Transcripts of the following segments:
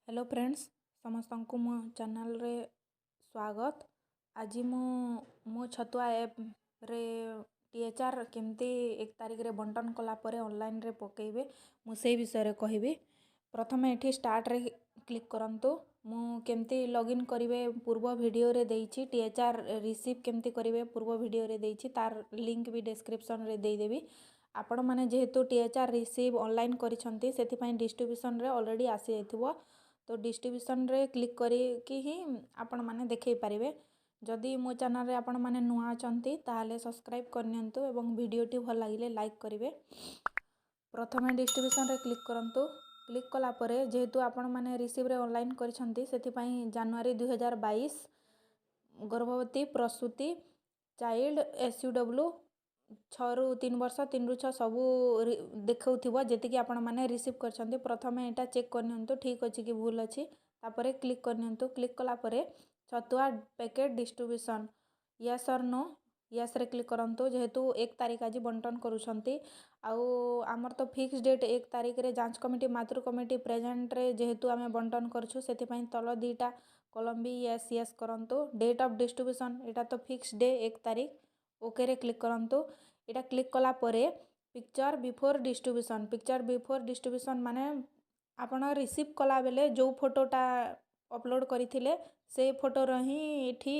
Hello friends समस्त को मो चैनल रे स्वागत। आज मो छतुआ ऐप रे टीएचआर केमती 1 तारिख रे बंटन कला परे ऑनलाइन रे पकेबे मु से विषय रे कहबी। प्रथम एठी स्टार्ट रे क्लिक करंतु। मु केमती लॉगिन करिवे पूर्व वीडियो रे देइछि। टीएचआर रिसीव केमती करिवे पूर्व वीडियो रे देइछि, तार लिंक भी डिस्क्रिप्शन रे देइ देबी। आपण माने जेहेतु टीएचआर रिसीव ऑनलाइन करिसंती सेति पई डिस्ट्रीब्यूशन रे ऑलरेडी आसी जाइथिबो। तो डिस्ट्रीब्यूशन रे क्लिक करी ही आपण माने देखै पारिबे। जदि मो चैनल रे आपण माने नुआ अछंती ताहाले सब्सक्राइब करनियंतु एवं वीडियो टी भल लागिले लाइक करिवे। प्रथमे डिस्ट्रीब्यूशन रे क्लिक करंतु। क्लिक कला परे जेहेतु आपण माने रिसीव रे ऑनलाइन करिसंती सेति पई जनवरी 2022 गर्भवती प्रसूति चाइल्ड एसयूडब्ल्यू 6 रु 3 वर्ष 3 रु 6 सबू देखौथिबो जेति कि आपण माने रिसीव करछंती। प्रथमे एटा चेक करनियंतु ठीक अछि कि भूल अछि, तापरे क्लिक करनियंतु। क्लिक कला परे छतुआ पैकेट डिस्ट्रीब्यूशन यस और नो यस रे क्लिक करंतु। जेहेतु 1 तारिख आज बंटन करूछंती आउ आमर तो फिक्स डेट 1 तारिख रे जांच कमिटी मातृ कमिटी प्रेजेंट रे जेहेतु आमे बंटन करछु सेति पई तल दीटा कॉलम भी यस यस करंतु। डेट ऑफ डिस्ट्रीब्यूशन एटा तो फिक्स डे 1 तारिख ओके रे क्लिक करंतु। एटा क्लिक कला परे पिक्चर बिफोर डिस्ट्रीब्यूशन माने आपण रिसीव कला बेले जो फोटोटा अपलोड करिथिले से फोटो रही एठी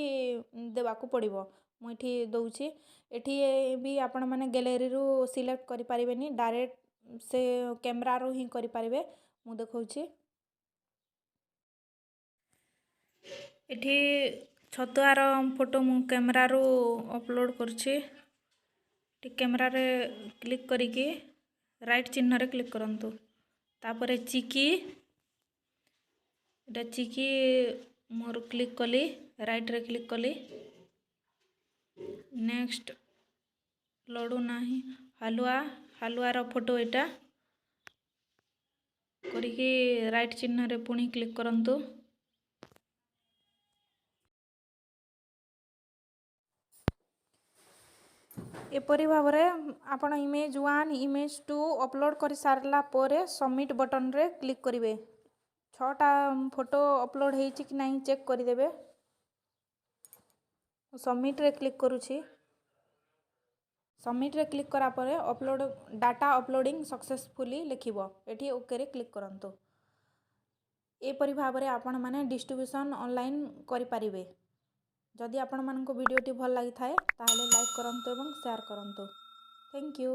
देबाकू पड़िबो। मु एठी दउछि। एठी भी आपण माने गैलरी रु सिलेक्ट करि परिबेनी, डायरेक्ट से कैमरा रु ही करि परिबे। मु देखौछि एठी छतुआर फोटो मु कैमरा रु अपलोड करछि। कैमरा रे क्लिक करिके राइट चिन्ह रे क्लिक करंतु। तापरे चिकी एटा चिकी मोर क्लिक कली, राइट रे क्लिक कली। नेक्स्ट लोडू नाही हालुआ रो फोटो एटा करिके राइट चिन्ह रे पुणी क्लिक करंतु। एपरी भाव में आपण इमेज 1 इमेज 2 अपलोड कर सारला परे सबमिट बटन रे क्लिक करिवे। 6टा फोटो अपलोड हेछि कि नहीं चेक करिदेबे। सबमिट रे क्लिक करूछि। सबमिट रे क्लिक करा परे अपलोड डाटा अपलोडिंग सक्सेसफुली लिखिबो। एठी ओके रे क्लिक करंतु। एपरी भाव में आपण माने डिस्ट्रीब्यूशन ऑनलाइन करि परिबे। जदि आपण मानको वीडियो टी भल लागि थाए ताहाले लाइक करंतु एवं शेयर करंतु। Thank you.